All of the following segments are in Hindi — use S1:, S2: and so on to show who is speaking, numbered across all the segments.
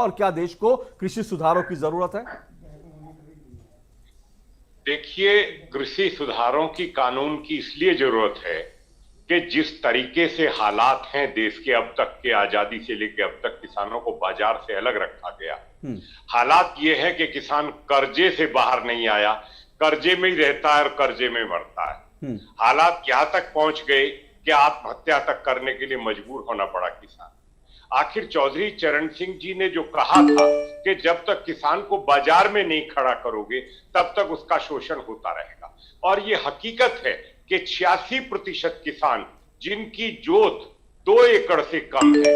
S1: और क्या देश को कृषि सुधारों की जरूरत है?
S2: देखिए, कृषि सुधारों की कानून की इसलिए जरूरत है कि जिस तरीके से हालात हैं देश के अब तक के, आजादी से लेकर अब तक किसानों को बाजार से अलग रखा गया। हालात ये है कि किसान कर्जे से बाहर नहीं आया, कर्जे में ही रहता है और कर्जे में मरता है। हालात यहां तक पहुंच गए कि आत्महत्या तक करने के लिए मजबूर होना पड़ा किसान। आखिर चौधरी चरण सिंह जी ने जो कहा था कि जब तक किसान को बाजार में नहीं खड़ा करोगे तब तक उसका शोषण होता रहेगा, और ये हकीकत है कि 86% किसान जिनकी जोत 2 एकड़ से कम है,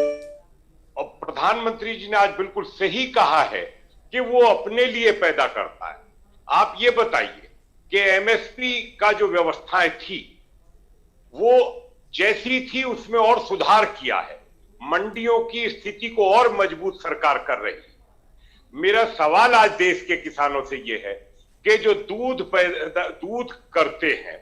S2: और प्रधानमंत्री जी ने आज बिल्कुल सही कहा है कि वो अपने लिए पैदा करता है। आप ये बताइए कि एमएसपी का जो व्यवस्थाएं थी वो जैसी थी उसमें और सुधार किया है, मंडियों की स्थिति को और मजबूत सरकार कर रही है। मेरा सवाल आज देश के किसानों से यह है कि जो दूध करते हैं,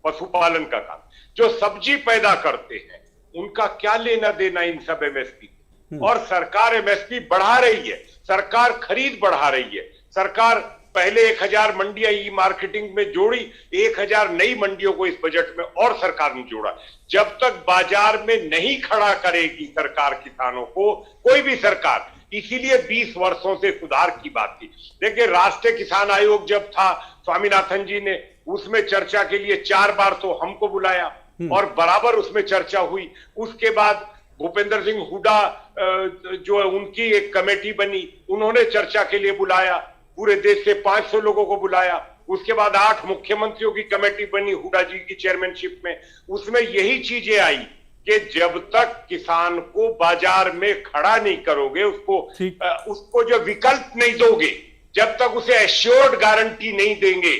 S2: पशुपालन का काम, जो सब्जी पैदा करते हैं, उनका क्या लेना देना इन सब एमएसपी? और सरकार एमएसपी बढ़ा रही है, सरकार खरीद बढ़ा रही है। सरकार पहले 1000 मंडियां ई मार्केटिंग में जोड़ी, 1000 नई मंडियों को इस बजट में और सरकार ने जोड़ा। जब तक बाजार में नहीं खड़ा करेगी सरकार किसानों को, कोई भी सरकार, इसीलिए 20 वर्षों से सुधार की बात थी। देखिए, राष्ट्रीय किसान आयोग जब था स्वामीनाथन जी ने, उसमें चर्चा के लिए 4 बार तो हमको बुलाया और बराबर उसमें चर्चा हुई। उसके बाद भूपेंद्र सिंह हुड्डा जो उनकी एक कमेटी बनी, उन्होंने चर्चा के लिए बुलाया, पूरे देश से 500 लोगों को बुलाया। उसके बाद 8 मुख्यमंत्रियों की कमेटी बनी हुड्डा जी की चेयरमैनशिप में, उसमें यही चीजें आई कि जब तक किसान को बाजार में खड़ा नहीं करोगे, उसको जो विकल्प नहीं दोगे, जब तक उसे एश्योर्ड गारंटी नहीं देंगे,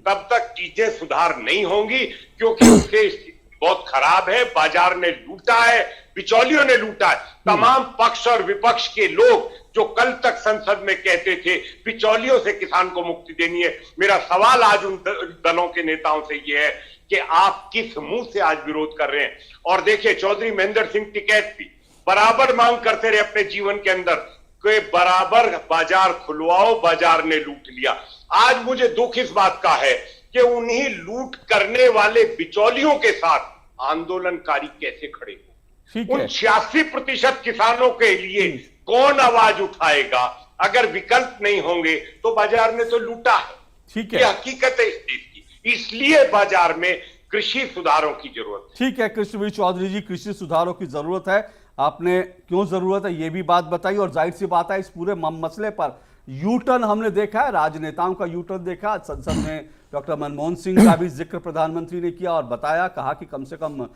S2: तब तक चीजें सुधार नहीं होंगी, क्योंकि उससे बहुत खराब है। बाजार ने लूटा है, बिचौलियों ने लूटा है। तमाम पक्ष और विपक्ष के लोग जो कल तक संसद में कहते थे बिचौलियों से किसान को मुक्ति देनी है, मेरा सवाल आज उन दलों के नेताओं से यह है कि आप किस मुंह से आज विरोध कर रहे हैं? और देखिए, चौधरी महेंद्र सिंह टिकैत भी बराबर मांग करते रहे अपने जीवन के अंदर कि बराबर बाजार खुलवाओ, बाजार ने लूट लिया। आज मुझे दुख इस बात का है कि उन्हीं लूट करने वाले बिचौलियों के साथ आंदोलनकारी कैसे खड़े हो। उन 86% किसानों के लिए कौन आवाज उठाएगा? अगर विकल्प नहीं होंगे तो बाजार ने तो लूटा है।
S1: ठीक है,
S2: ये हकीकत है इस देश की, इसलिए बाजार में कृषि सुधारों की जरूरत है।
S1: ठीक है कृष्णवीर चौधरी जी, कृषि सुधारों की जरूरत है। आपने क्यों जरूरत है ये भी बात बताई, और जाहिर सी बात है इस पूरे मसले पर यू टर्न हमने देखा है, राजनेताओं का यू टर्न देखा। संसद में डॉक्टर मनमोहन सिंह का भी जिक्र प्रधानमंत्री ने किया और बताया, कहा कि कम से कम